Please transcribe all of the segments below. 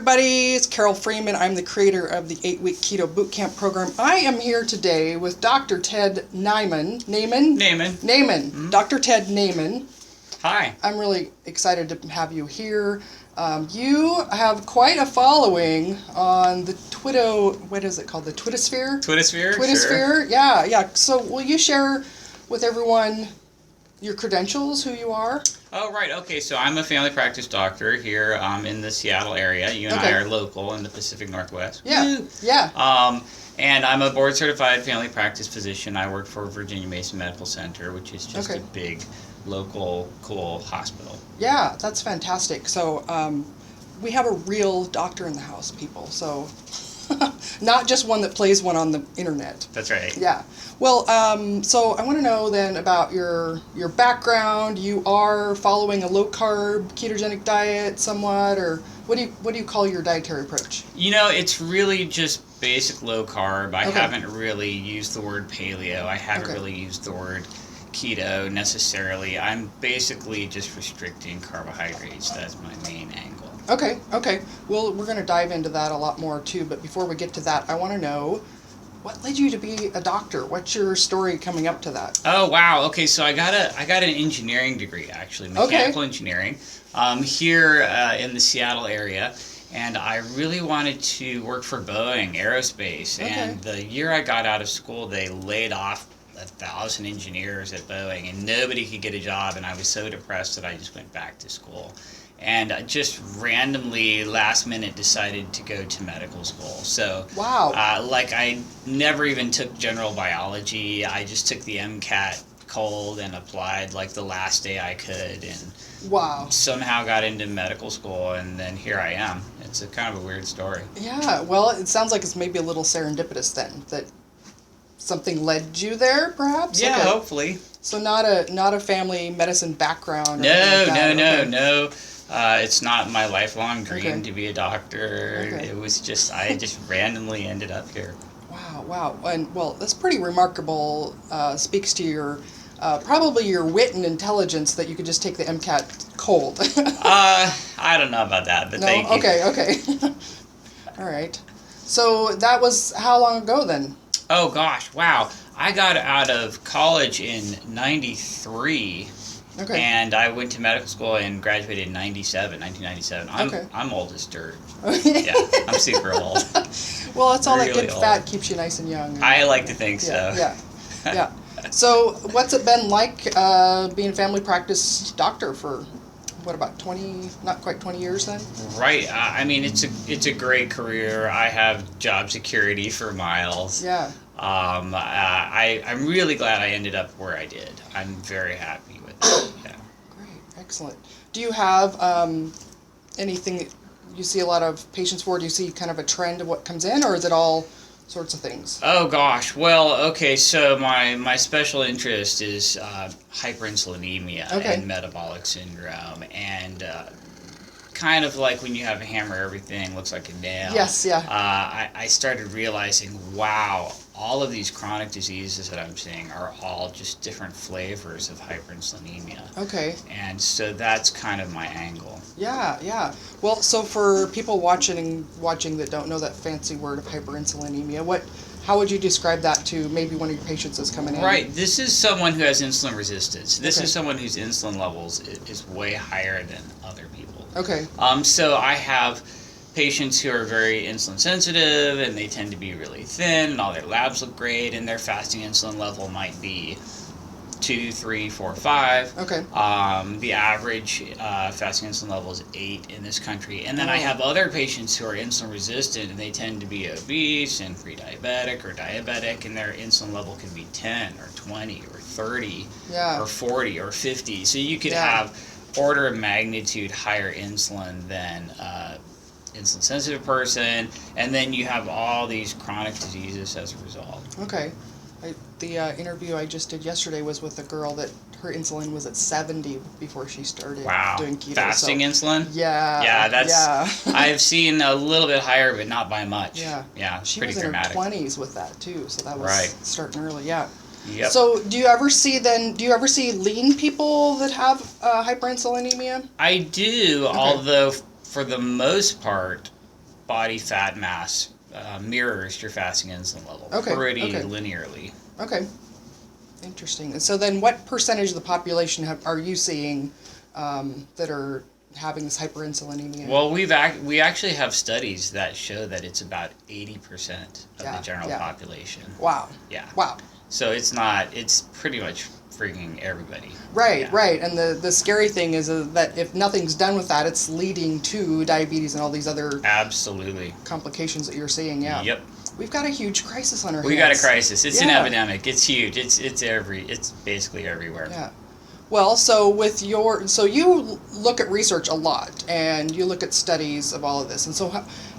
everybody. It's Carol Freeman. I'm the creator of the 8-week Keto Bootcamp program. I am here today with Dr. Ted Naiman. Naiman? Mm-hmm. Dr. Ted Naiman. Hi. I'm really excited to have you here. You have quite a following on the what is it called? The Twittersphere? Twittersphere, sure. Yeah. So will you share with everyone your credentials, who you are? Oh, right. Okay, so I'm a family practice doctor here in the Seattle area. You and I are local in the Pacific Northwest. Yeah. And I'm a board-certified family practice physician. I work for Virginia Mason Medical Center, which is just a big, local, cool hospital. Yeah, that's fantastic. So we have a real doctor in the house, people. So not just one that plays one on the internet. That's right. Yeah. Well, so I want to know then about your background. You are following a low-carb, ketogenic diet somewhat, or what do you call your dietary approach? You know, it's really just basic low-carb. I haven't really used the word paleo. I haven't really used the word keto necessarily. I'm basically just restricting carbohydrates. That's my main angle. Okay. Well, we're going to dive into that a lot more too, but before we get to that, I want to know, what led you to be a doctor? What's your story coming up to that? Oh, wow. Okay, so I got an engineering degree, actually, mechanical engineering, here in the Seattle area. And I really wanted to work for Boeing Aerospace. And the year I got out of school, they laid off 1,000 engineers at Boeing, and nobody could get a job. And I was so depressed that I just went back to school. And I just randomly, last minute, decided to go to medical school. So, I never even took general biology. I just took the MCAT cold and applied like the last day I could, and somehow got into medical school, and then here I am. It's a kind of a weird story. Yeah, well, it sounds like it's maybe a little serendipitous then, that something led you there, perhaps? Yeah, hopefully. So not a family medicine background? No. It's not my lifelong dream to be a doctor. It was I just randomly ended up here. Wow. And well, that's pretty remarkable. Speaks to your probably your wit and intelligence that you could just take the MCAT cold. I don't know about that, but thank you. Okay. All right. So that was how long ago then? Oh gosh, wow. I got out of college in 93. And I went to medical school and graduated in 1997. I'm old as dirt. Yeah, I'm super old. Well, that's all really that good fat keeps you nice and young. I like to think so. Yeah. So what's it been like being a family practice doctor for, what, about 20, not quite 20 years then? Right. I mean, it's a great career. I have job security for miles. Yeah. I'm really glad I ended up where I did. I'm very happy with it. Yeah. Great. Excellent. Do you have anything that you see a lot of patients for? Do you see kind of a trend of what comes in, or is it all sorts of things? Oh gosh. Well, okay, so my special interest is hyperinsulinemia and metabolic syndrome, and kind of like when you have a hammer, everything looks like a nail. Yes, yeah. I started realizing, wow, all of these chronic diseases that I'm seeing are all just different flavors of hyperinsulinemia. Okay. And so that's kind of my angle. Yeah. Well, so for people watching that don't know that fancy word of hyperinsulinemia, how would you describe that to maybe one of your patients that's coming in? Right. This is someone who has insulin resistance. This is someone whose insulin levels is way higher than other people. Okay. So I have patients who are very insulin sensitive, and they tend to be really thin, and all their labs look great, and their fasting insulin level might be 2, 3, 4, 5. Okay. The average fasting insulin level is 8 in this country. And then I have other patients who are insulin resistant, and they tend to be obese and pre-diabetic or diabetic, and their insulin level can be 10 or 20 or 30 or 40 or 50. So you could have order of magnitude higher insulin than insulin sensitive person, and then you have all these chronic diseases as a result. Okay. The interview I just did yesterday was with a girl that her insulin was at 70 before she started doing keto. Fasting insulin? Yeah. I've seen a little bit higher, but not by much. Yeah. She pretty was dramatic. In her 20s with that too, so that was starting early. Yeah. Yep. So do you ever see lean people that have hyperinsulinemia? I do, although for the most part, body fat mass mirrors your fasting insulin level pretty linearly. Okay. Interesting. And so then what percentage of the population are you seeing that are having this hyperinsulinemia? Well, we actually have studies that show that it's about 80% of the general population. Wow. Yeah. Wow. So it's pretty much freaking everybody. Right, right. And the scary thing is that if nothing's done with that, it's leading to diabetes and all these other absolutely complications that you're seeing. Yeah. Yep. We've got a huge crisis on our hands. We got a crisis. It's an epidemic. It's huge. It's basically everywhere. Yeah. Well, so you look at research a lot, and you look at studies of all of this. And so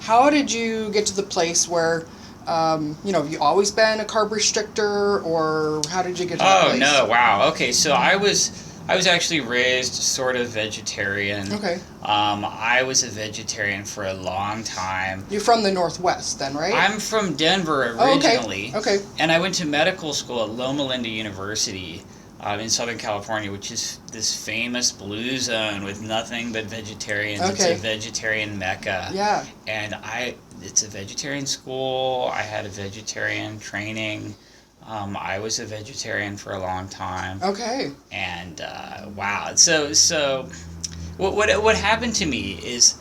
how did you get to the place where, have you always been a carb restrictor, or how did you get to that place? Oh, no. Wow. Okay. So I was actually raised sort of vegetarian. Okay. I was a vegetarian for a long time. You're from the Northwest then, right? I'm from Denver originally. Oh, okay. And I went to medical school at Loma Linda University in Southern California, which is this famous blue zone with nothing but vegetarians. Okay. It's a vegetarian mecca. Yeah. And it's a vegetarian school. I had a vegetarian training. I was a vegetarian for a long time. Okay. And wow. So what happened to me is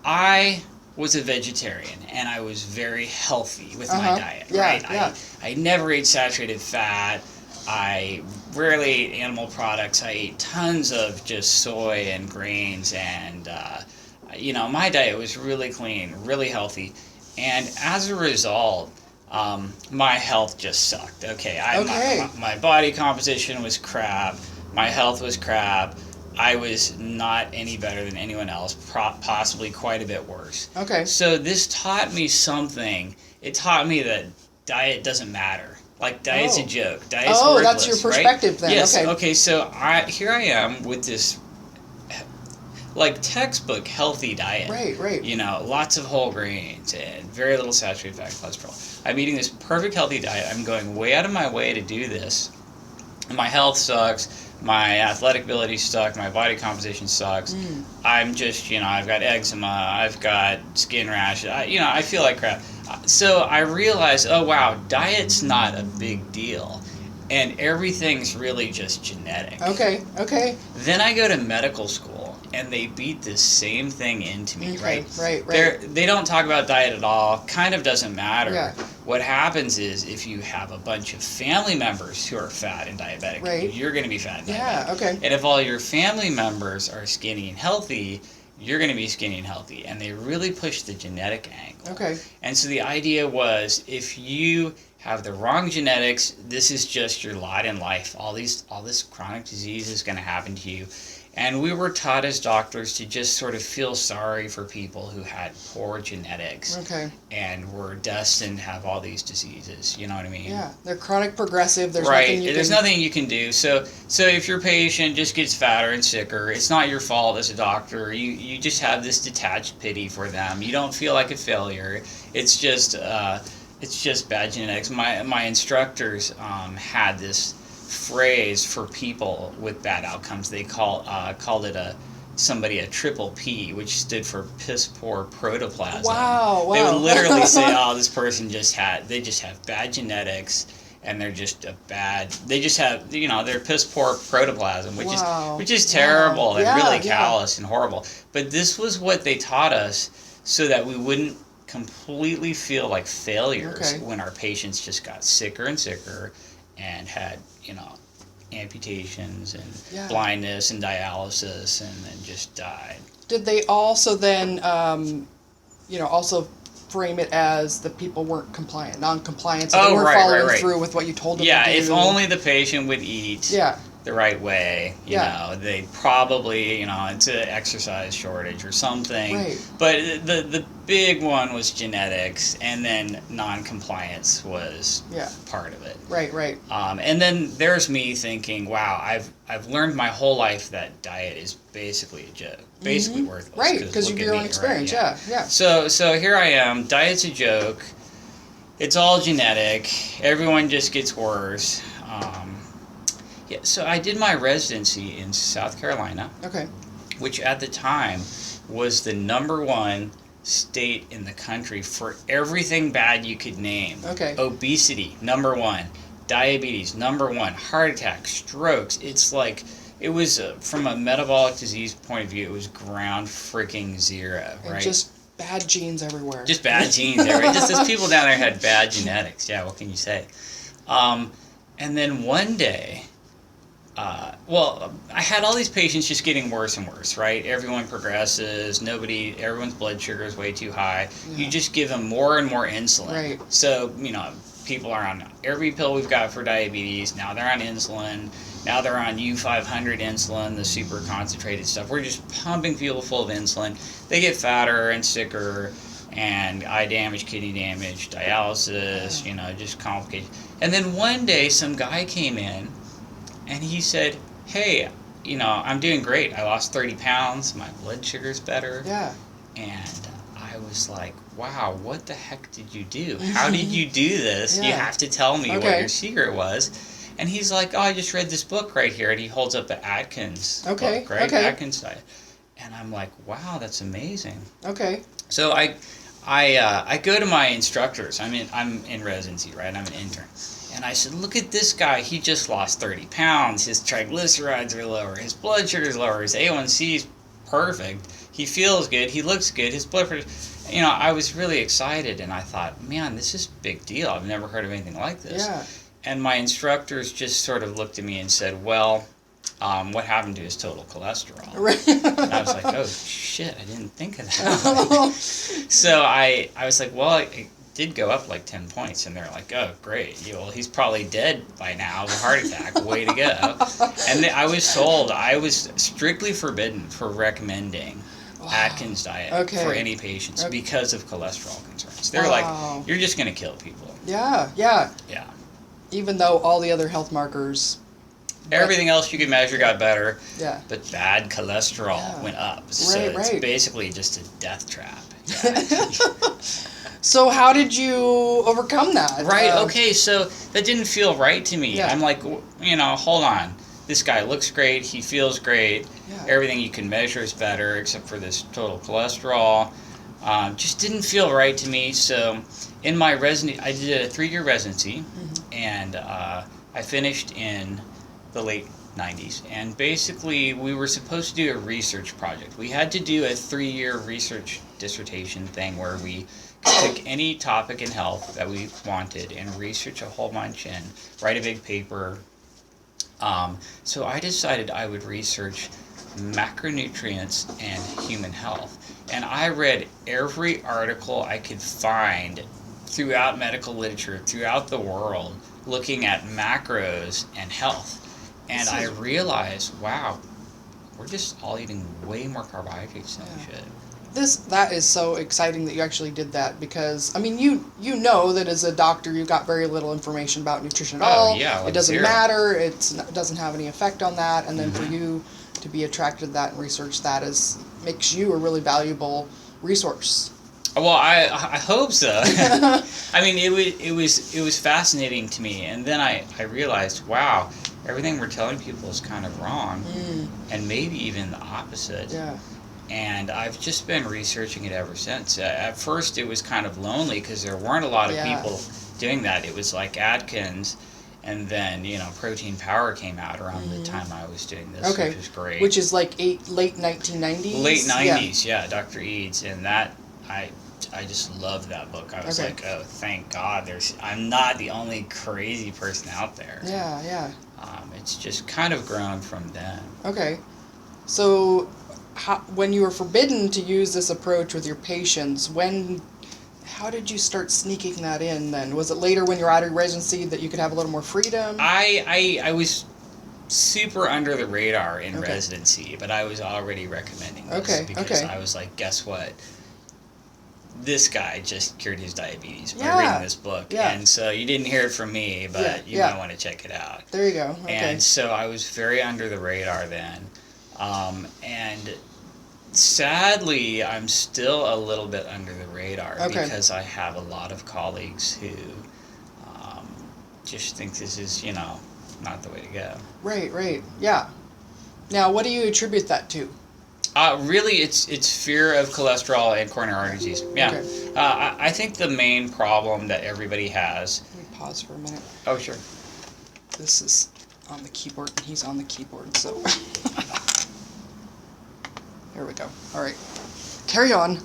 I was a vegetarian and I was very healthy with my diet. Yeah, right? Yeah. I never ate saturated fat. I rarely ate animal products. I ate tons of just soy and grains, and my diet was really clean, really healthy, and as a result, my health just sucked. My body composition was crap. My health was crap. I was not any better than anyone else, possibly quite a bit worse. Okay. So this taught me something. It taught me that diet doesn't matter. Like, diet's a joke. Diet's worthless, that's your perspective, right? then. Yes. Okay. So here I am with this, like, textbook healthy diet. Right. Lots of whole grains and very little saturated fat, cholesterol. I'm eating this perfect healthy diet. I'm going way out of my way to do this. My health sucks. My athletic ability sucks. My body composition sucks. I'm just, I've got eczema. I've got skin rash. I feel like crap. So I realized, oh wow, diet's not a big deal, and everything's really just genetic. Okay. Then I go to medical school, and they beat this same thing into me, right? Right. They don't talk about diet at all. Kind of doesn't matter. Yeah. What happens is if you have a bunch of family members who are fat and diabetic, you're going to be fat and diabetic. Yeah, okay. And if all your family members are skinny and healthy, you're going to be skinny and healthy. And they really push the genetic angle. Okay. And so the idea was, if you have the wrong genetics, this is just your lot in life. All this chronic disease is going to happen to you. And we were taught as doctors to just sort of feel sorry for people who had poor genetics. Okay. And were destined to have all these diseases. You know what I mean? Yeah. They're chronic progressive. There's nothing you can do. So if your patient just gets fatter and sicker, it's not your fault as a doctor. You just have this detached pity for them. You don't feel like a failure. It's just bad genetics. My instructors had this phrase for people with bad outcomes. They called it a triple P, which stood for piss poor protoplasm. Wow. They would literally say, oh, this person they just have bad genetics, and they're just they just have, they're piss poor protoplasm, which is terrible and really callous and horrible. But this was what they taught us so that we wouldn't completely feel like failures when our patients just got sicker and sicker and had, amputations and blindness and dialysis and then just died. Did they also then, also frame it as the people weren't compliant, non-compliant, so they weren't following through with what you told them to do? Yeah, if only the patient would eat the right way, they probably, it's an exercise shortage or something. Right. But the big one was genetics, and then non-compliance was part of it. Right. And then there's me thinking, wow, I've learned my whole life that diet is basically a joke, basically worthless. Right, because of your own experience, yeah. So here I am, diet's a joke, it's all genetic, everyone just gets worse. So I did my residency in South Carolina, which at the time was the #1 state in the country for everything bad you could name. Okay. Obesity, number one. Diabetes, number one. Heart attacks, strokes. It's like, it was, from a metabolic disease point of view, it was ground freaking zero, right? And just bad genes everywhere. Just bad genes everywhere. Just those people down there had bad genetics. Yeah, what can you say? And then one day, I had all these patients just getting worse and worse, right? Everyone progresses. Everyone's blood sugar is way too high. Yeah. You just give them more and more insulin. Right. So, people are on every pill we've got for diabetes. Now they're on insulin. Now they're on U500 insulin, the super concentrated stuff. We're just pumping people full of insulin. They get fatter and sicker, and eye damage, kidney damage, dialysis, just complicated. And then one day, some guy came in, and he said, hey, I'm doing great. I lost 30 pounds. My blood sugar's better. Yeah. And I was like, wow, what the heck did you do? How did you do this? Yeah. You have to tell me what your secret was. And he's like, oh, I just read this book right here. And he holds up the Atkins book, right? Okay. Atkins diet. And I'm like, wow, that's amazing. Okay. So I go to my instructors. I'm in residency, right? I'm an intern. And I said, look at this guy. He just lost 30 pounds. His triglycerides are lower. His blood sugar's lower. His A1C is perfect. He feels good. He looks good. His blood pressure... I was really excited, and I thought, man, this is a big deal. I've never heard of anything like this. Yeah. And my instructors just sort of looked at me and said, well, what happened to his total cholesterol? Right. And I was like, oh, shit, I didn't think of that. So I was like, well, it did go up like 10 points. And they're like, oh, great. Well, he's probably dead by now of a heart attack. Way to go. And I was told I was strictly forbidden for recommending Atkins diet for any patients because of cholesterol concerns. They're like, you're just going to kill people. Yeah. Even though all the other health markers... Everything else you could measure got better, but bad cholesterol went up. So it's basically just a death trap. Yeah. So how did you overcome that? Right, okay, so that didn't feel right to me. Yeah. I'm like, hold on. This guy looks great, he feels great, everything you can measure is better except for this total cholesterol. Just didn't feel right to me. So in my residency, I did a 3-year residency, and I finished in the late 90s. And basically, we were supposed to do a research project. We had to do a 3-year research dissertation thing where we could pick any topic in health that we wanted and research a whole bunch and write a big paper. So I decided I would research macronutrients and human health. And I read every article I could find throughout medical literature, throughout the world, looking at macros and health. And I realized, wow, we're just all eating way more carbohydrates than we should. That is so exciting that you actually did that, because, I mean, you know that as a doctor you've got very little information about nutrition at all. Yeah, it doesn't matter. It doesn't have any effect on that. And then for you to be attracted to that and research that makes you a really valuable resource. Well, I hope so. I mean, it was fascinating to me, and then I realized, wow, everything we're telling people is kind of wrong, and maybe even the opposite. Yeah. And I've just been researching it ever since. At first, it was kind of lonely because there weren't a lot of people doing that. It was like Atkins, and then Protein Power came out around the time I was doing this, which was great. Which is like late 1990s. Late 90s, yeah, Dr. Eads, and that I just loved that book. I was like, oh, thank God, I'm not the only crazy person out there. Yeah. It's just kind of grown from then. Okay, so when you were forbidden to use this approach with your patients, how did you start sneaking that in then? Was it later when you're out of residency that you could have a little more freedom? I was super under the radar in residency, but I was already recommending this because I was like, guess what? This guy just cured his diabetes by reading this book. Yeah. And so you didn't hear it from me, but you might want to check it out. There you go. Okay. And so I was very under the radar then. And sadly, I'm still a little bit under the radar because I have a lot of colleagues who just think this is, not the way to go. Right. Yeah. Now, what do you attribute that to? Really, it's fear of cholesterol and coronary artery disease. Yeah. Okay. I think the main problem that everybody has. Let me pause for a minute. Oh, sure. This is on the keyboard, and he's on the keyboard, so. There we go. All right. Carry on.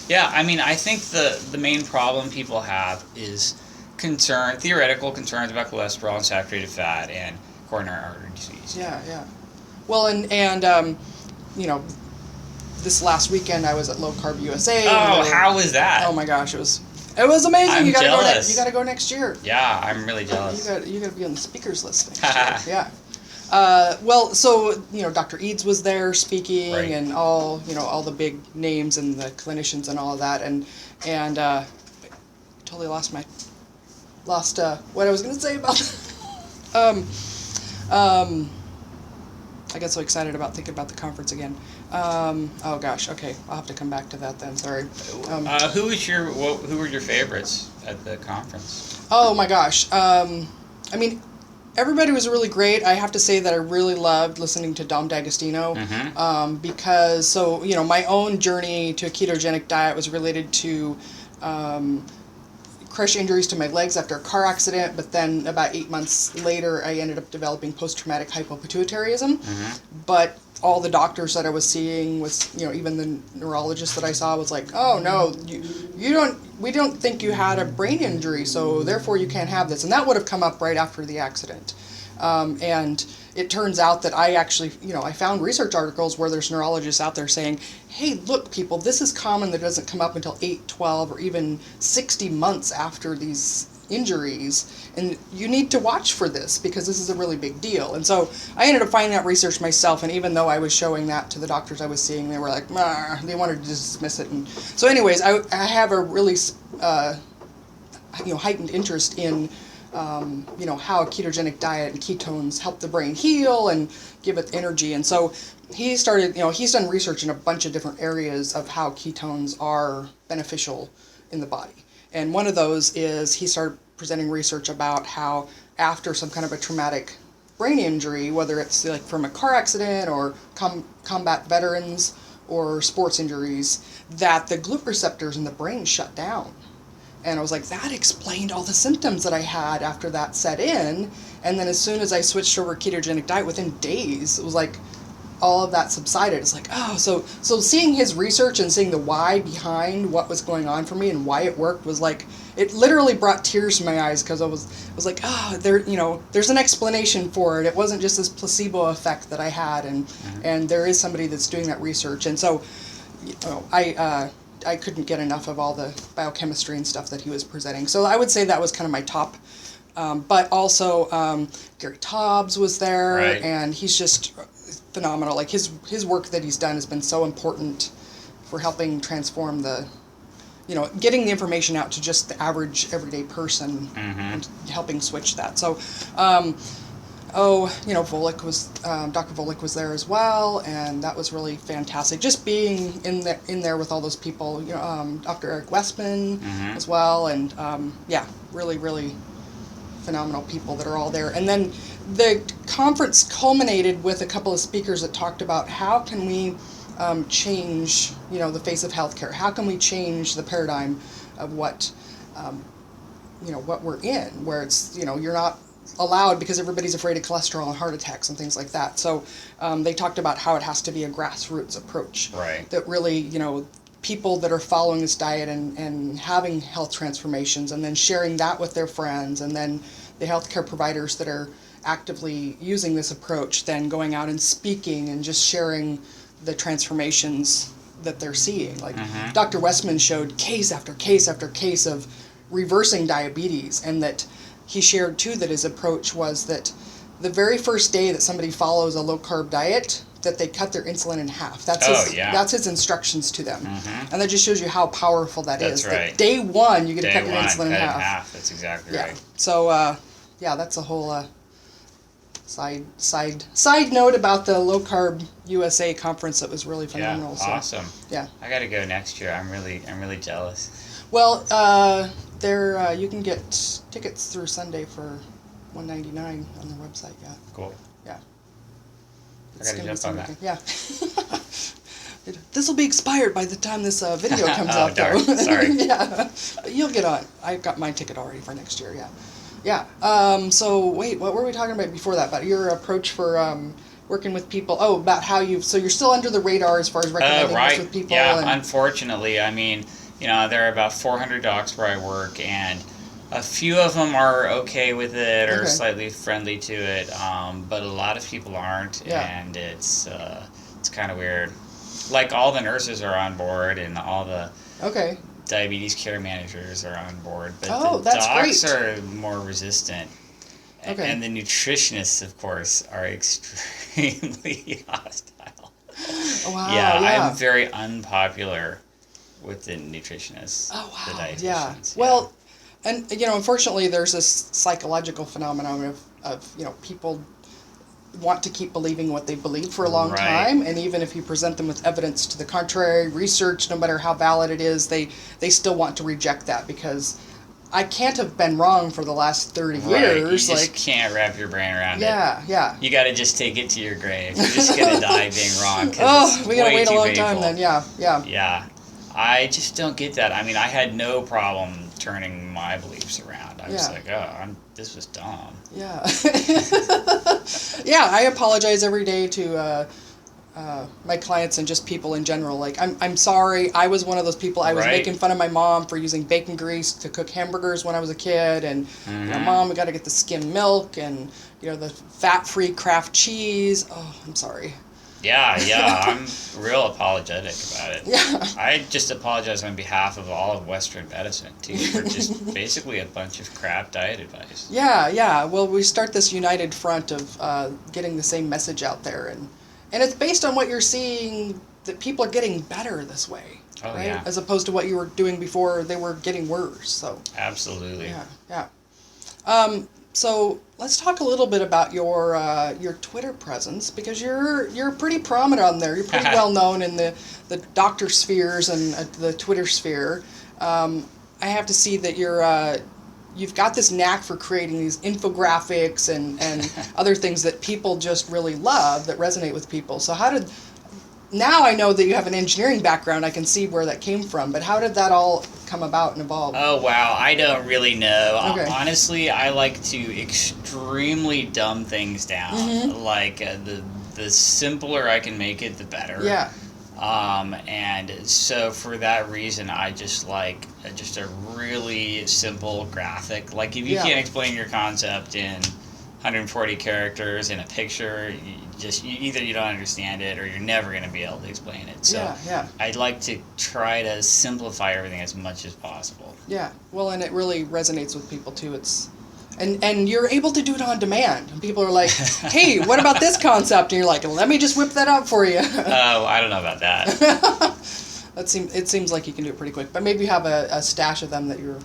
Yeah, I mean, I think the main problem people have is theoretical concerns about cholesterol and saturated fat and coronary artery disease. Yeah. Well, and you know, this last weekend I was at Low Carb USA. Oh, how was that? Oh my gosh, it was amazing. I'm you gotta jealous. you gotta go next year. Yeah, I'm really jealous. You gotta be on the speakers list next year. Yeah. Well, so Dr. Eads was there speaking, Right. and all the big names and the clinicians and all of that, and totally lost what I was gonna say about. I got so excited about thinking about the conference again. Oh gosh, okay, I'll have to come back to that then. Sorry. Who were your favorites at the conference? Oh my gosh. I mean, everybody was really great. I have to say that I really loved listening to Dom D'Agostino, because my own journey to a ketogenic diet was related to crush injuries to my legs after a car accident, but then about 8 months later I ended up developing post-traumatic hypopituitarism. But all the doctors that I was seeing was, even the neurologist that I saw was like, oh no, we don't think you had a brain injury, so therefore you can't have this. And that would have come up right after the accident. And it turns out that I actually, I found research articles where there's neurologists out there saying, hey, look, people, this is common that doesn't come up until 8, 12, or even 60 months after these injuries. And you need to watch for this because this is a really big deal. And so I ended up finding that research myself. And even though I was showing that to the doctors I was seeing, they were like, they wanted to dismiss it. And so anyways, I have a really, heightened interest in how a ketogenic diet and ketones help the brain heal and give it energy. And so he started, he's done research in a bunch of different areas of how ketones are beneficial in the body. And one of those is he started presenting research about how after some kind of a traumatic brain injury, whether it's like from a car accident or combat veterans or sports injuries, that the GLUT receptors in the brain shut down. And I was like, that explained all the symptoms that I had after that set in. And then as soon as I switched over ketogenic diet, within days, it was like all of that subsided. It's like, oh, so seeing his research and seeing the why behind what was going on for me and why it worked was like, it literally brought tears to my eyes, because I was like, oh, there's an explanation for it. It wasn't just this placebo effect that I had, and there is somebody that's doing that research. And so, I couldn't get enough of all the biochemistry and stuff that he was presenting. So I would say that was kind of my top. But also Gary Taubes was there, right. And he's just phenomenal. Like his work that he's done has been so important for helping transform getting the information out to just the average everyday person, and helping switch that. So, Volek was, Dr. Volek was there as well, and that was really fantastic. Just being in there with all those people, Dr. Eric Westman as well, and really, really phenomenal people that are all there. And then the conference culminated with a couple of speakers that talked about how can we change, the face of healthcare. How can we change the paradigm of what we're in, where it's, you're not allowed because everybody's afraid of cholesterol and heart attacks and things like that. So they talked about how it has to be a grassroots approach. Right. That really, people that are following this diet and having health transformations, and then sharing that with their friends, and then the healthcare providers that are actively using this approach, then going out and speaking and just sharing the transformations that they're seeing. Like Dr. Westman showed case after case after case of reversing diabetes, and that he shared too that his approach was that the very first day that somebody follows a low carb diet, that they cut their insulin in half. That's his instructions to them. And that just shows you how powerful that is. That's right. That day one, you get to cut your insulin in half. That's exactly right. So, that's a whole side note about the Low Carb USA conference that was really phenomenal. Yeah, awesome. Yeah. I got to go next year. I'm really jealous. Well, you can get tickets through Sunday for $199 on their website. Yeah. Cool. Yeah. I got to jump on that. Yeah. This will be expired by the time this video comes out, darn. though. Sorry. Yeah, but you'll get on. I got my ticket already for next year. Yeah. So wait, what were we talking about before that? About your approach for working with people? Oh, about how so you're still under the radar as far as recommending this with people. Yeah. Unfortunately, I mean, there are about 400 docs where I work, and a few of them are okay with it or slightly friendly to it, but a lot of people aren't, and it's kind of weird. Like, all the nurses are on board, and all the diabetes care managers are on board, but the docs are more resistant. And the nutritionists, of course, are extremely hostile. Wow, I'm very unpopular with the nutritionists. Oh, wow. The dietitians. Yeah. Well, and, unfortunately, there's this psychological phenomenon of people want to keep believing what they believe for a long time, and even if you present them with evidence to the contrary, research, no matter how valid it is, they still want to reject that because I can't have been wrong for the last 30 years. You just can't wrap your brain around it. Yeah. You got to just take it to your grave. You're just going to die being wrong. We got to wait a long time then, yeah. Yeah. I just don't get that. I mean, I had no problem turning my beliefs around. I was like, this was dumb. Yeah. Yeah, I apologize every day to my clients and just people in general. Like, I'm sorry, I was one of those people. I was making fun of my mom for using bacon grease to cook hamburgers when I was a kid, and Mom, we got to get the skim milk and the fat-free Kraft cheese. Oh, I'm sorry. Yeah, I'm real apologetic about it. Yeah. I just apologize on behalf of all of Western medicine, too, for just basically a bunch of crap diet advice. Yeah. Well, we start this united front of getting the same message out there, and it's based on what you're seeing, that people are getting better this way, right? Yeah. As opposed to what you were doing before, they were getting worse. So absolutely. Yeah. So let's talk a little bit about your Twitter presence, because you're pretty prominent on there. You're pretty well known in the doctor spheres and the Twitter sphere. I have to see that you've got this knack for creating these infographics and other things that people just really love, that resonate with people. So now I know that you have an engineering background, I can see where that came from, but how did that all come about and evolve? Oh, wow, I don't really know. Okay. Honestly, I like to extremely dumb things down. Like, the simpler I can make it, the better. Yeah. And so for that reason, I just like just a really simple graphic. Like, if you can't explain your concept in 140 characters in a picture, either you don't understand it or you're never going to be able to explain it. So I'd like to try to simplify everything as much as possible. Yeah. Well, and it really resonates with people too. And you're able to do it on demand. And people are like, hey, what about this concept? And you're like, well, let me just whip that out for you. Oh, I don't know about that. It seems like you can do it pretty quick. But maybe you have a stash of them that you're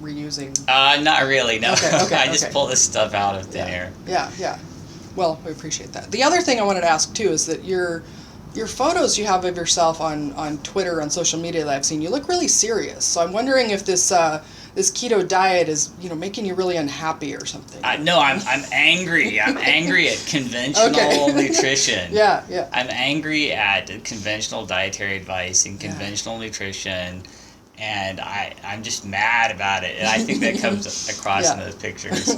reusing. Not really, no. Okay, I just pull this stuff out of thin air. Yeah. Well, we appreciate that. The other thing I wanted to ask, too, is that your photos you have of yourself on Twitter, on social media that I've seen, you look really serious. So I'm wondering if this keto diet is, making you really unhappy or something. No, I'm angry. I'm angry at conventional nutrition. Yeah. I'm angry at conventional dietary advice and conventional nutrition, and I'm just mad about it. And I think that comes across in those pictures.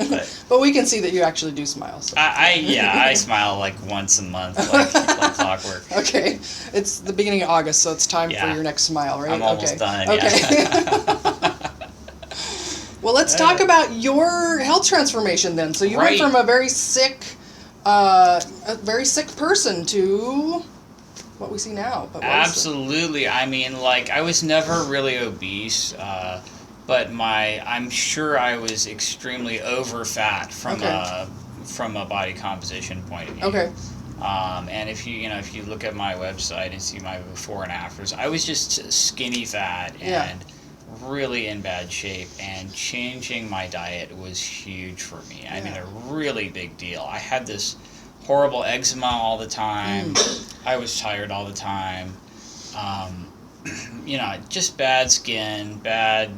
But we can see that you actually do smile. So. I smile like once a month, like clockwork. Okay. It's the beginning of August, so it's time for your next smile, right? I'm almost done, Well, let's talk about your health transformation then. So you went from a very sick person to what we see now. But absolutely. I mean, like, I was never really obese, but I'm sure I was extremely over fat from a body composition point of view. Okay. And if you look at my website and see my before and afters, I was just skinny fat and really in bad shape, and changing my diet was huge for me. I mean, a really big deal. I had this horrible eczema all the time. I was tired all the time. Just bad skin, bad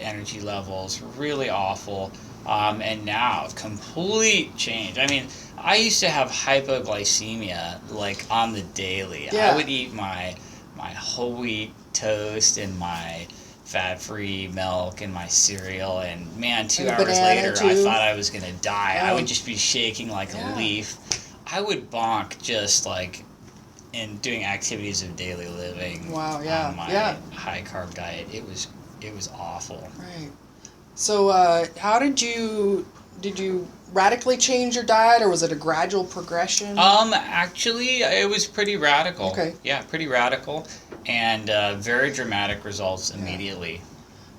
energy levels, really awful. And now, complete change. I mean, I used to have hypoglycemia, like, on the daily. I would eat my my whole wheat toast and my fat-free milk and my cereal, and man, 2 hours later I thought I was gonna die. I would just be shaking like a leaf. I would bonk just like in doing activities of daily living. Wow, yeah, on my high carb diet. It was awful. Right. So how did you radically change your diet, or was it a gradual progression? Actually, it was pretty radical. Okay. Yeah, pretty radical, and very dramatic results immediately.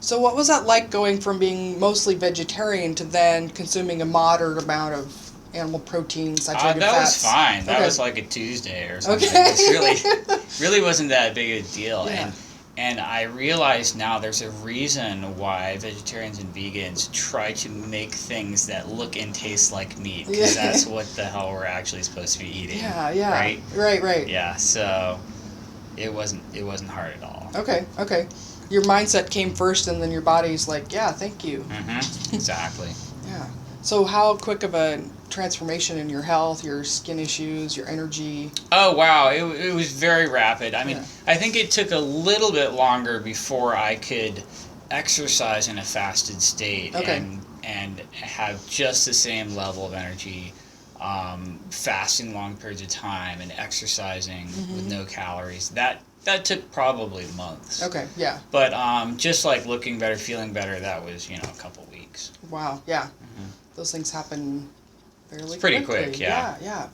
So what was that like, going from being mostly vegetarian to then consuming a moderate amount of animal protein, saturated that fats? was fine. That was like a Tuesday or something. It really wasn't that big a deal. Yeah. And I realize now there's a reason why vegetarians and vegans try to make things that look and taste like meat, because that's what the hell we're actually supposed to be eating. Yeah, yeah. Right. Yeah. So it wasn't hard at all. Okay. Your mindset came first, and then your body's like, yeah, thank you. Mm-hmm. Exactly. Yeah. So how quick of a transformation in your health, your skin issues, your energy? Oh, wow. It was very rapid. I mean, I think it took a little bit longer before I could exercise in a fasted state and have just the same level of energy, fasting long periods of time and exercising with no calories. That took probably months. Okay, yeah. But just like looking better, feeling better, that was, a couple weeks. Wow, yeah. Those things happen fairly it's pretty quickly. Quick, yeah. Yeah.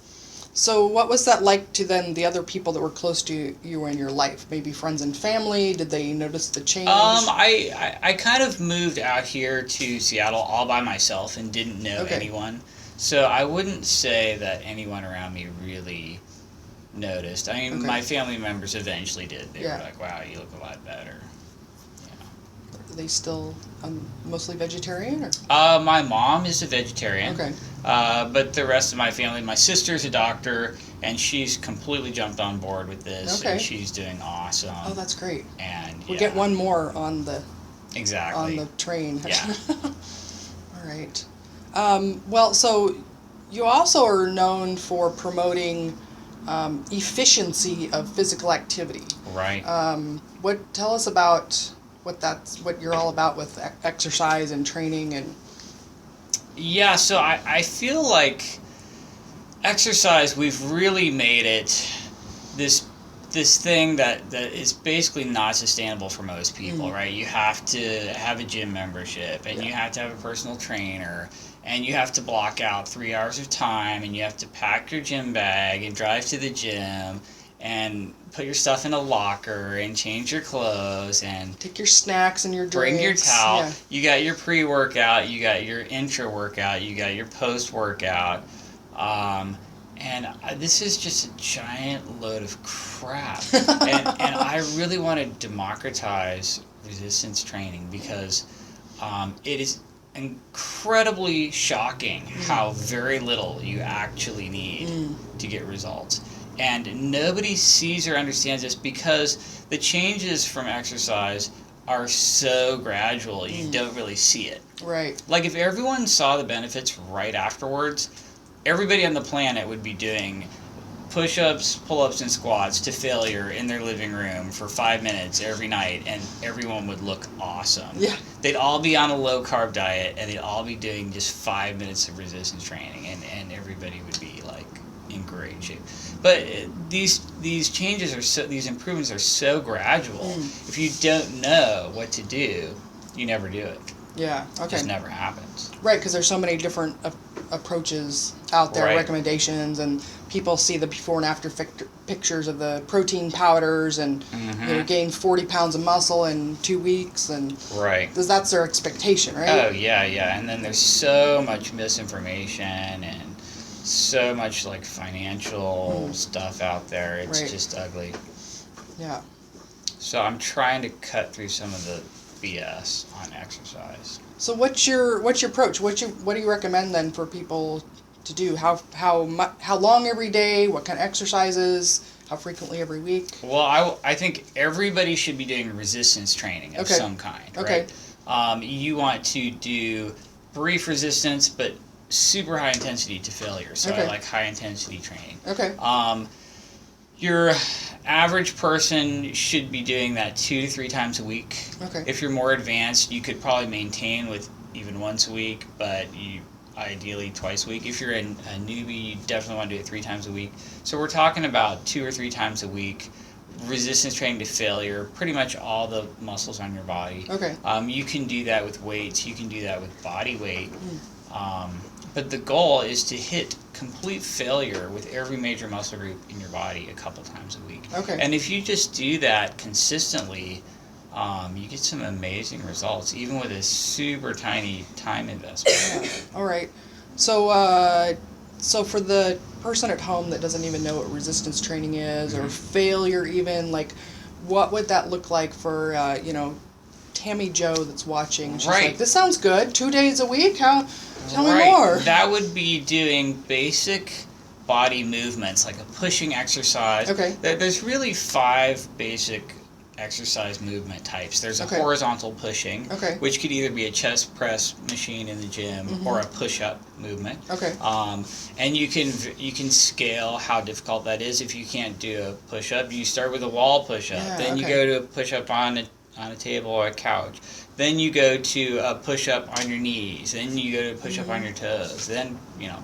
So what was that like to then the other people that were close to you in your life? Maybe friends and family? Did they notice the change? I kind of moved out here to Seattle all by myself and didn't know anyone. So I wouldn't say that anyone around me really noticed. I mean, my family members eventually did. They were like, wow, you look a lot better. Are they still mostly vegetarian? Or? My mom is a vegetarian. Okay. But the rest of my family, my sister's a doctor, and she's completely jumped on board with this, and she's doing awesome. Oh, that's great. And we'll get one more on the on the train. Yeah. All right. Well, so you also are known for promoting efficiency of physical activity. Right. Tell us about what you're all about with exercise and training and. Yeah, so I feel like exercise, we've really made it this thing that is basically not sustainable for most people, right? You have to have a gym membership, and you have to have a personal trainer, and you have to block out 3 hours of time, and you have to pack your gym bag and drive to the gym and put your stuff in a locker and change your clothes and take your snacks and your drinks. Bring your towel. Yeah. You got your pre-workout, you got your intra-workout, you got your post-workout. And this is just a giant load of crap. and I really want to democratize resistance training, because it is incredibly shocking how very little you actually need to get results. And nobody sees or understands this, because the changes from exercise are so gradual, you don't really see it. Right. Like, if everyone saw the benefits right afterwards, everybody on the planet would be doing push-ups, pull-ups, and squats to failure in their living room for 5 minutes every night, and everyone would look awesome. Yeah. They'd all be on a low-carb diet, and they'd all be doing just 5 minutes of resistance training, and everybody would be, like, in great shape. But these changes these improvements are so gradual. If you don't know what to do, you never do it. Yeah. Okay. It just never happens. Right, because there's so many different approaches out there, recommendations, and people see the before and after pictures of the protein powders, and gain 40 pounds of muscle in 2 weeks, and because that's their expectation, right? Oh yeah, and then there's so much misinformation and so much like financial stuff out there. It's just ugly. Yeah. So I'm trying to cut through some of the BS on exercise. So what's your approach? What do you recommend then for people to do? How long every day? What kind of exercises? How frequently every week? Well, I think everybody should be doing resistance training of some kind. Okay. Right? You want to do brief resistance, but super high intensity to failure. So I like high intensity training. Okay. Your average person should be doing that 2 to 3 times a week. Okay. If you're more advanced, you could probably maintain with even once a week, but you ideally twice a week. If you're a newbie, you definitely want to do it 3 times a week. So we're talking about 2 or 3 times a week. Resistance training to failure, pretty much all the muscles on your body. Okay. You can do that with weights. You can do that with body weight. But the goal is to hit complete failure with every major muscle group in your body a couple times a week. Okay. And if you just do that consistently, you get some amazing results, even with a super tiny time investment. Yeah. All right. So for the person at home that doesn't even know what resistance training is, or failure even, like, what would that look like for, Tammy Joe that's watching? She's like, this sounds good. 2 days a week? Tell me more. That would be doing basic body movements, like a pushing exercise. Okay. There's really 5 basic exercise movement types. There's a horizontal pushing, which could either be a chest press machine in the gym or a push-up movement. Okay. And you can scale how difficult that is. If you can't do a push-up, you start with a wall push-up. Yeah, then you go to a push-up on a table or a couch. Then you go to a push-up on your knees. Then you go to a push-up on your toes. Then,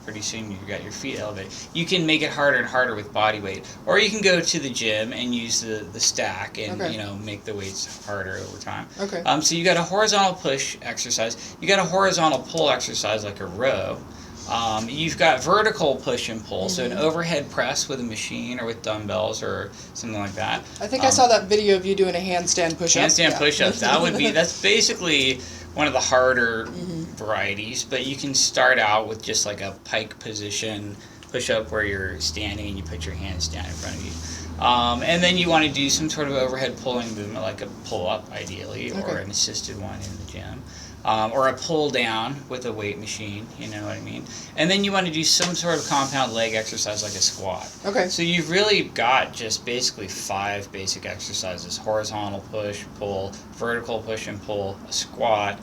pretty soon you've got your feet elevated. You can make it harder and harder with body weight. Or you can go to the gym and use the stack and, make the weights harder over time. Okay. So you got a horizontal push exercise. You got a horizontal pull exercise like a row. You've got vertical push and pull, so an overhead press with a machine or with dumbbells or something like that. I think I saw that video of you doing a handstand push-up. Handstand push-ups. That's basically one of the harder varieties, but you can start out with just like a pike position push-up where you're standing and you put your hands down in front of you. And then you want to do some sort of overhead pulling movement, like a pull-up ideally, or an assisted one in the gym. Or a pull down with a weight machine, you know what I mean? And then you want to do some sort of compound leg exercise like a squat. Okay. So you've really got just basically 5 basic exercises: horizontal push, pull, vertical push and pull, a squat.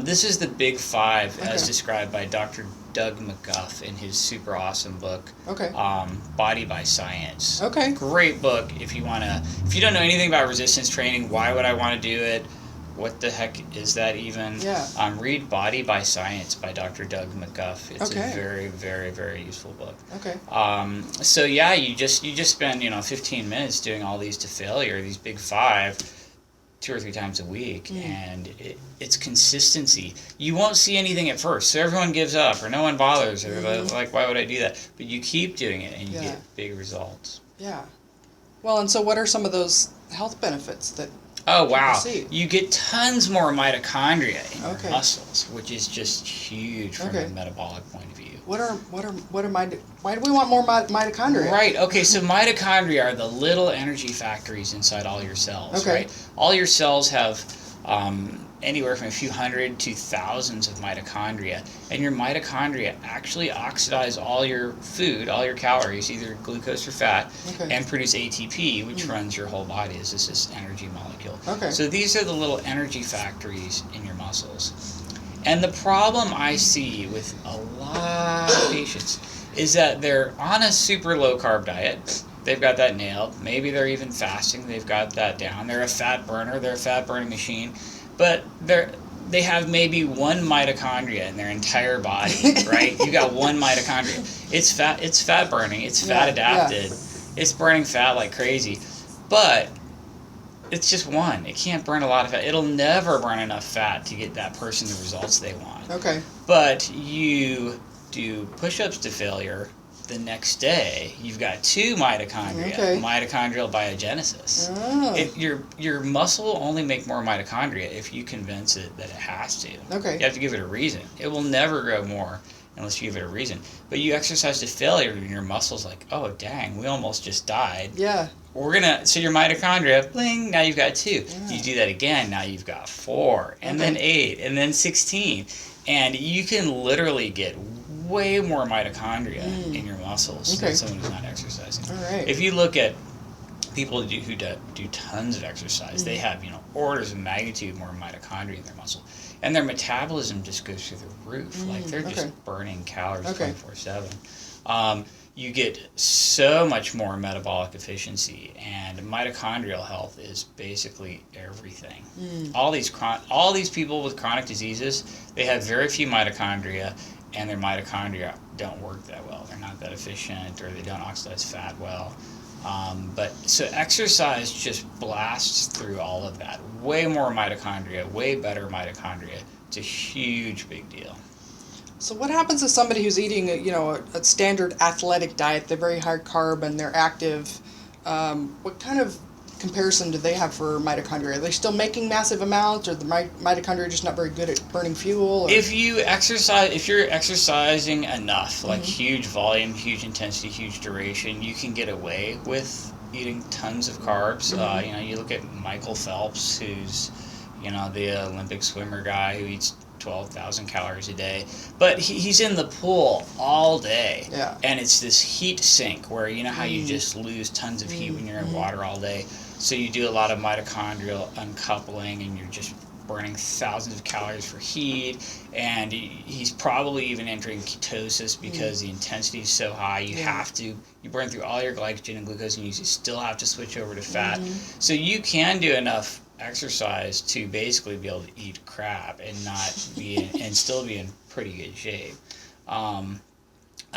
This is the big 5 as described by Dr. Doug McGuff in his super awesome book, Body by Science. Okay. Great book if you don't know anything about resistance training. Why would I want to do it? What the heck is that even? Yeah. Read Body by Science by Dr. Doug McGuff. It's a very, very, very useful book. Okay. So yeah, you just spend 15 minutes doing all these to failure, these big 5, 2 or 3 times a week, and it's consistency. You won't see anything at first, so everyone gives up or no one bothers, or like, why would I do that? But you keep doing it and you get big results. Yeah. Well, and so what are some of those health benefits that? Oh wow! You get tons more mitochondria in your muscles, which is just huge from a metabolic point of view. Why do we want more mitochondria? Right. Okay. So mitochondria are the little energy factories inside all your cells. Okay. Right. All your cells have anywhere from a few hundred to thousands of mitochondria, and your mitochondria actually oxidize all your food, all your calories, either glucose or fat, and produce ATP, which runs your whole body as this energy molecule. Okay. So these are the little energy factories in your muscles. And the problem I see with a lot of patients is that they're on a super low carb diet. They've got that nailed. Maybe they're even fasting. They've got that down. They're a fat burner. They're a fat burning machine. But they have maybe 1 mitochondria in their entire body, right? You got 1 mitochondria. It's fat burning. It's fat adapted. It's burning fat like crazy. But it's just 1. It can't burn a lot of fat. It'll never burn enough fat to get that person the results they want. Okay. But you do push-ups to failure, the next day you've got 2 mitochondria, mitochondrial biogenesis. Your muscle will only make more mitochondria if you convince it that it has to. You have to give it a reason. It will never grow more unless you give it a reason. But you exercise to failure and your muscle's like, oh dang, we almost just died. So your mitochondria, bling, now you've got 2. You do that again, now you've got 4, and then 8, and then 16. And you can literally get way more mitochondria in your muscles than someone who's not exercising. If you look at people who do tons of exercise, they have orders of magnitude more mitochondria in their muscle, and their metabolism just goes through the roof. Like they're just burning calories 24/7. you get so much more metabolic efficiency, and mitochondrial health is basically everything. All these people with chronic diseases, they have very few mitochondria, and their mitochondria don't work that well. They're not that efficient, or they don't oxidize fat well. But so exercise just blasts through all of that. Way more mitochondria, way better mitochondria. It's a huge big deal. So what happens to somebody who's eating a standard athletic diet, they're very high carb and they're active? What kind of comparison do they have for mitochondria? Are they still making massive amounts, or the mitochondria just not very good at burning fuel? Or? If you're exercising enough, like huge volume, huge intensity, huge duration, you can get away with eating tons of carbs. You look at Michael Phelps, who's the Olympic swimmer guy who eats 12,000 calories a day, but he's in the pool all day, and it's this heat sink where how you just lose tons of heat when you're in water all day. So you do a lot of mitochondrial uncoupling, and you're just burning thousands of calories for heat, and he's probably even entering ketosis because the intensity is so high. You burn through all your glycogen and glucose, and you still have to switch over to fat. So you can do enough exercise to basically be able to eat crap and not be and still be in pretty good shape. I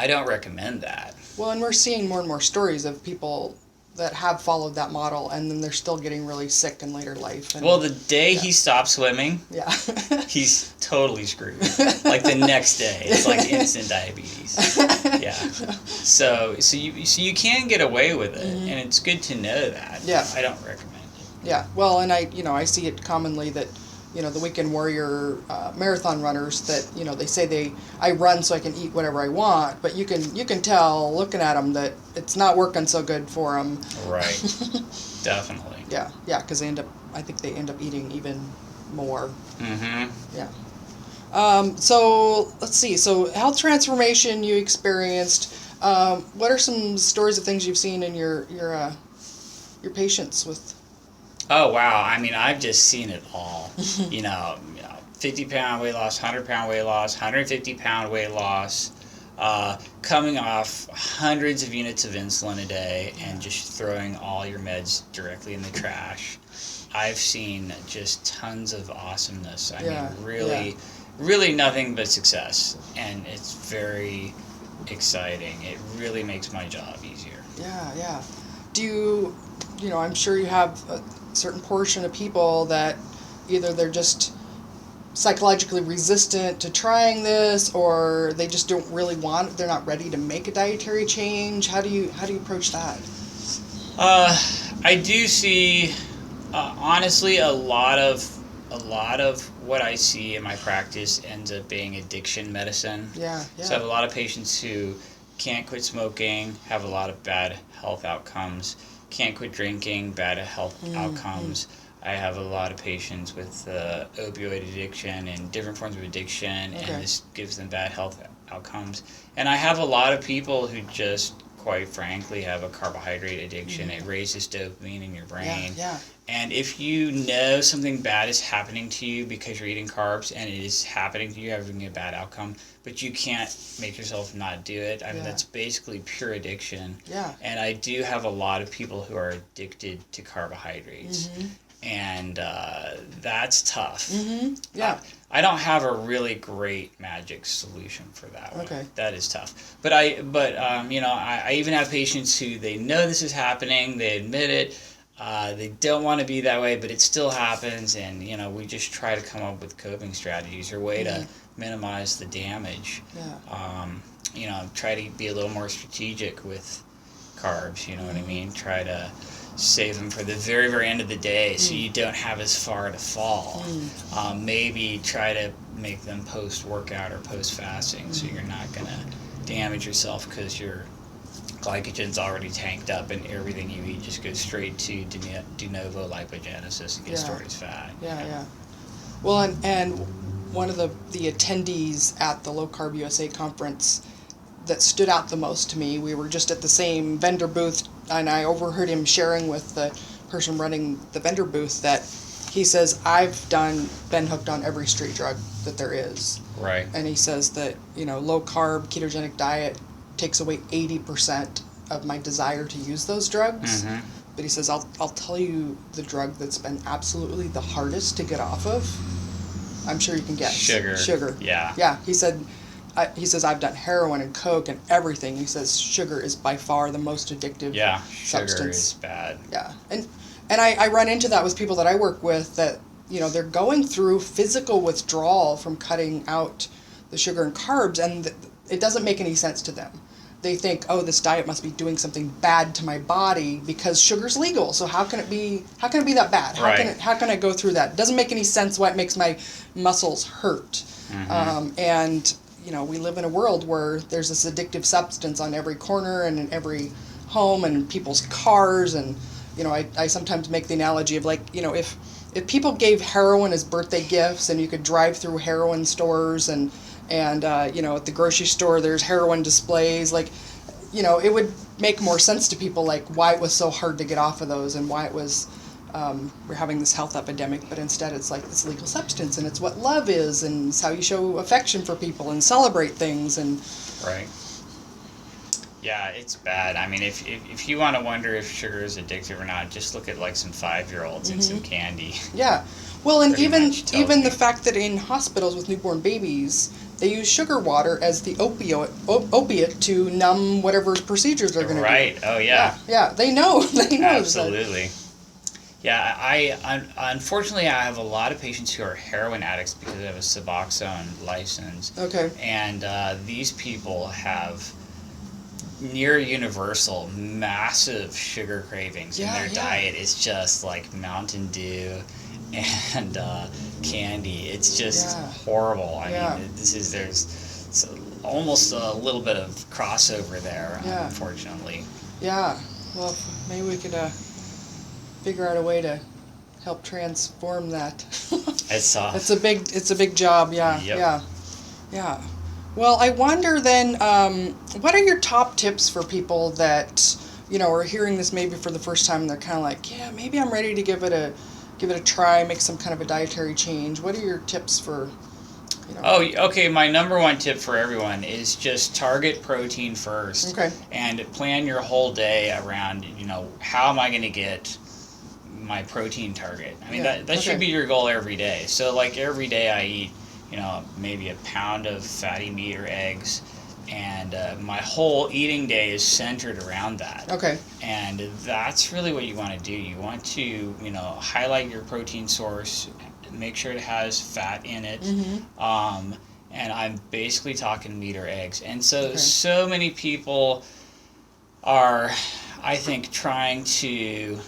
don't recommend that. Well, and we're seeing more and more stories of people that have followed that model, and then they're still getting really sick in later life. And, well, the day he stops swimming, he's totally screwed. Like the next day, it's like instant diabetes. Yeah. So you can get away with it, and it's good to know that. Yeah. I don't recommend it. Yeah. Well, and I see it commonly that the weekend warrior marathon runners that they say I run so I can eat whatever I want, but you can tell looking at them that it's not working so good for them. Right. Definitely. Yeah, because I think they end up eating even more. Yeah. So let's see. So health transformation you experienced. What are some stories of things you've seen in your patients with? Oh, wow. I mean, I've just seen it all. 50-pound weight loss, 100-pound weight loss, 150-pound weight loss, coming off hundreds of units of insulin a day and just throwing all your meds directly in the trash. I've seen just tons of awesomeness. I mean, really nothing but success. And it's very exciting. It really makes my job easier. Yeah. Do you, I'm sure you have a certain portion of people that either they're just psychologically resistant to trying this, or they just don't really they're not ready to make a dietary change. How do you approach that? I do see, honestly, a lot of what I see in my practice ends up being addiction medicine. Yeah. So I have a lot of patients who can't quit smoking, have a lot of bad health outcomes, can't quit drinking, bad health outcomes. I have a lot of patients with opioid addiction and different forms of addiction, and this gives them bad health outcomes. And I have a lot of people who just, quite frankly, have a carbohydrate addiction. It raises dopamine in your brain. Yeah. And if you know something bad is happening to you because you're eating carbs and it is happening to you, having a bad outcome, but you can't make yourself not do it, I mean, that's basically pure addiction. Yeah. And I do have a lot of people who are addicted to carbohydrates. And that's tough. Yeah. I don't have a really great magic solution for that one. Okay. That is tough. But I even have patients who they know this is happening, they admit it, they don't want to be that way, but it still happens, and we just try to come up with coping strategies or way to minimize the damage. Try to be a little more strategic with carbs, you know what I mean? Try to save them for the very, very end of the day so you don't have as far to fall. Maybe try to make them post-workout or post-fasting so you're not going to damage yourself because your glycogen's already tanked up and everything you eat just goes straight to de novo lipogenesis and gets stored as fat. Yeah. Well, and one of the attendees at the Low Carb USA conference that stood out the most to me, we were just at the same vendor booth, and I overheard him sharing with the person running the vendor booth that he says, I've been hooked on every street drug that there is. Right. And he says that, low carb ketogenic diet takes away 80% of my desire to use those drugs. Mm-hmm. But he says, I'll tell you the drug that's been absolutely the hardest to get off of. I'm sure you can guess. Sugar. Yeah. Yeah. He says, I've done heroin and coke and everything. He says sugar is by far the most addictive substance. Sugar is bad. Yeah. And I run into that with people that I work with that, they're going through physical withdrawal from cutting out the sugar and carbs, and it doesn't make any sense to them. They think, oh, this diet must be doing something bad to my body because sugar's legal. So how can it be that bad? How can I go through that? It doesn't make any sense why it makes my muscles hurt. Mm-hmm. And we live in a world where there's this addictive substance on every corner and in every home and people's cars. And I sometimes make the analogy of if people gave heroin as birthday gifts, and you could drive through heroin stores and at the grocery store there's heroin displays, it would make more sense to people why it was so hard to get off of those and why it was we're having this health epidemic. But instead it's this legal substance, and it's what love is, and it's how you show affection for people and celebrate things. And right. Yeah, it's bad. I mean, if you want to wonder if sugar is addictive or not, just look at some 5-year-olds and some candy. Yeah. Well, and even the fact that in hospitals with newborn babies, they use sugar water as the opiate to numb whatever procedures they're going to do. Right. Oh, yeah. Yeah. They know. Absolutely. Yeah. Unfortunately, I have a lot of patients who are heroin addicts because they have a Suboxone license. Okay. And these people have near universal massive sugar cravings, and their diet is just like Mountain Dew and candy. It's just horrible. I mean, there's almost a little bit of crossover there, unfortunately. Yeah. Well, maybe we could figure out a way to help transform that. It's It's a big job. Yeah. Yep. Yeah. Well, I wonder then, what are your top tips for people that are hearing this maybe for the first time, and they're kind of like, yeah, maybe I'm ready to give it a try, make some kind of a dietary change. What are your tips for? Oh, okay. My number one tip for everyone is just target protein first. Okay. And plan your whole day around, how am I going to get my protein target? I mean, that should be your goal every day. So, every day I eat, maybe a pound of fatty meat or eggs, and my whole eating day is centered around that. Okay. And that's really what you want to do. You want to, highlight your protein source, make sure it has fat in it. Mm-hmm. And I'm basically talking meat or eggs. And so many people are, I think, trying to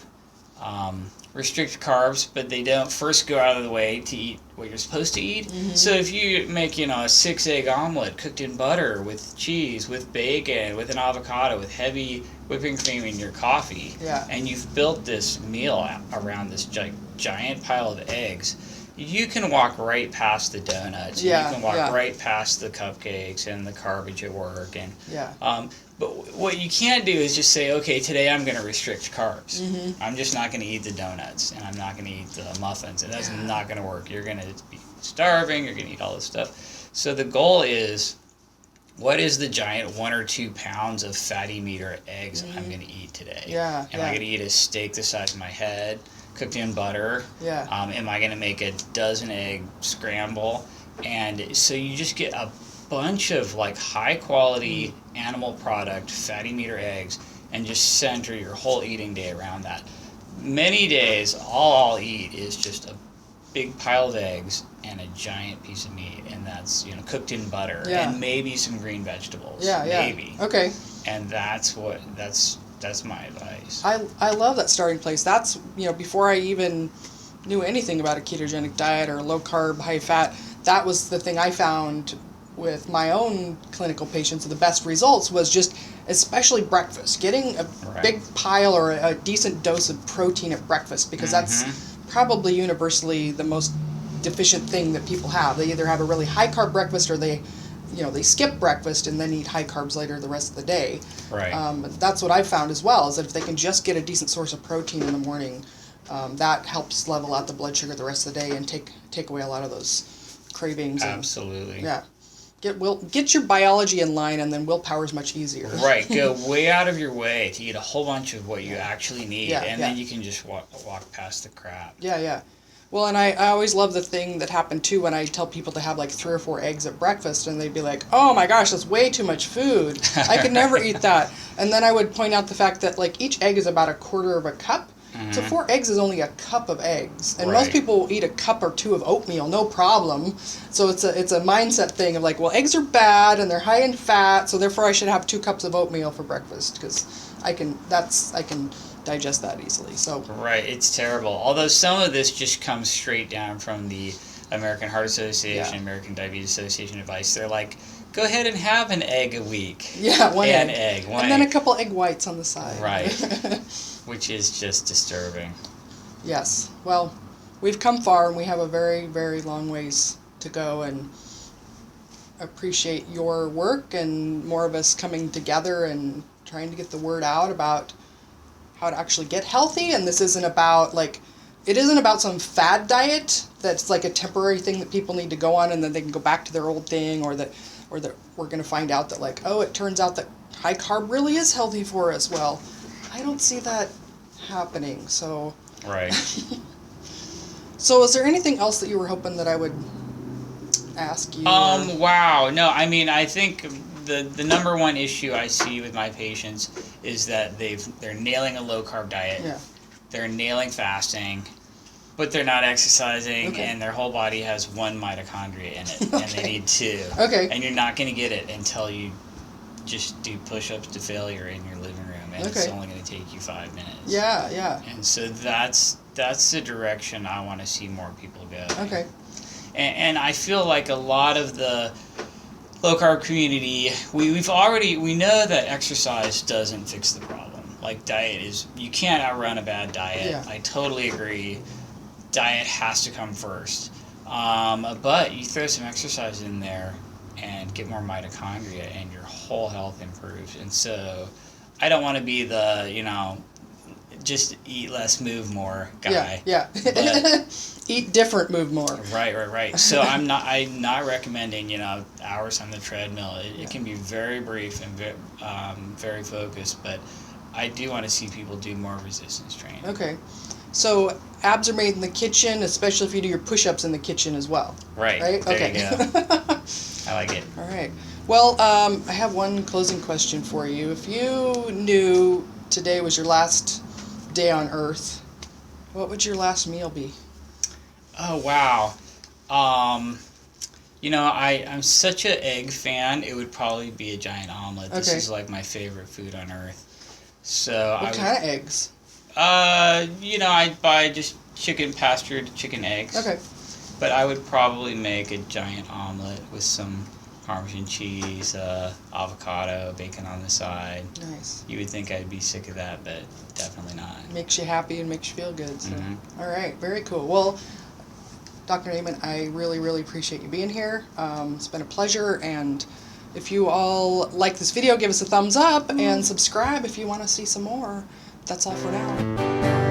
restrict carbs, but they don't first go out of the way to eat what you're supposed to eat. Mm-hmm. So if you make, a 6-egg omelet cooked in butter with cheese, with bacon, with an avocado, with heavy whipping cream in your coffee, and you've built this meal around this giant pile of eggs, you can walk right past the donuts. Yeah, you can walk right past the cupcakes and the garbage at work. And but what you can't do is just say, okay, today I'm going to restrict carbs. Mm-hmm. I'm just not going to eat the donuts, and I'm not going to eat the muffins, and that's not going to work. You're going to be starving. You're going to eat all this stuff. So the goal is, what is the giant 1 or 2 pounds of fatty meat or eggs I'm going to eat today? Am I going to eat a steak the size of my head, cooked in butter? Am I going to make a dozen egg scramble? And so you just get a bunch of high quality animal product, fatty meat or eggs, and just center your whole eating day around that. Many days, all I'll eat is just a big pile of eggs and a giant piece of meat, and that's cooked in butter and maybe some green vegetables. Maybe. Okay. And that's my advice. I love that starting place. That's before I even knew anything about a ketogenic diet or low carb, high fat, that was the thing I found with my own clinical patients. The best results was just, especially breakfast, getting a big pile or a decent dose of protein at breakfast, because that's probably universally the most deficient thing that people have. They either have a really high carb breakfast, or they skip breakfast and then eat high carbs later the rest of the day. Right. That's what I've found as well, is that if they can just get a decent source of protein in the morning, that helps level out the blood sugar the rest of the day and take away a lot of those cravings. Absolutely. Get your biology in line, and then willpower is much easier. Right. Go way out of your way to eat a whole bunch of what you actually need, and then you can just walk past the crap. Yeah, yeah. Well, and I always love the thing that happened too when I tell people to have like 3 or 4 eggs at breakfast, and they'd be like, "Oh my gosh, that's way too much food. I could never eat that." And then I would point out the fact that like each egg is about 1/4 of a cup. So 4 eggs is only a cup of eggs, and most people will eat a cup or 2 of oatmeal, no problem. So it's a mindset thing of like, well, eggs are bad and they're high in fat, so therefore I should have 2 cups of oatmeal for breakfast because I can digest that easily. So right, it's terrible. Although some of this just comes straight down from the American Heart Association, American Diabetes Association advice. They're like, go ahead and have an egg a week. Yeah, one egg. And then a couple egg whites on the side. Right. Which is just disturbing. Yes. Well, we've come far, and we have a very, very long ways to go, and appreciate your work and more of us coming together and trying to get the word out about how to actually get healthy. And this isn't about it isn't about some fad diet that's like a temporary thing that people need to go on and then they can go back to their old thing, or that we're going to find out that it turns out that high carb really is healthy for us. Well, I don't see that happening. So right. So is there anything else that you were hoping that I would ask you? Wow. No, I mean, I think the number one issue I see with my patients is that they're nailing a low carb diet. Yeah. They're nailing fasting, but they're not exercising, and their whole body has 1 mitochondria in it, and they need 2. Okay. And you're not going to get it until you just do push-ups to failure in your living room, and it's only going to take you 5 minutes. Yeah, yeah. And so that's the direction I want to see more people go. Okay. And I feel like a lot of the low carb community, we know that exercise doesn't fix the problem. Like you can't outrun a bad diet. Yeah. I totally agree. Diet has to come first. But you throw some exercise in there and get more mitochondria, and your whole health improves. And so I don't want to be the, just eat less, move more guy. Yeah. Eat different, move more. Right. So I'm not recommending, hours on the treadmill. It can be very brief and very focused, but I do want to see people do more resistance training. Okay. So abs are made in the kitchen, especially if you do your push-ups in the kitchen as well. Right? There you go. I like it. All right. Well, I have one closing question for you. If you knew today was your last day on Earth, what would your last meal be? Oh, wow. I'm such an egg fan, it would probably be a giant omelet. This is like my favorite food on Earth. So what kind of eggs? I'd buy just pastured chicken eggs. Okay. But I would probably make a giant omelet with some Parmesan cheese, avocado, bacon on the side. Nice. You would think I'd be sick of that, but definitely not. Makes you happy and makes you feel good. So. All right, very cool. Well, Dr. Naiman, I really, really appreciate you being here. It's been a pleasure, and if you all like this video, give us a thumbs up and subscribe if you want to see some more. That's all for now.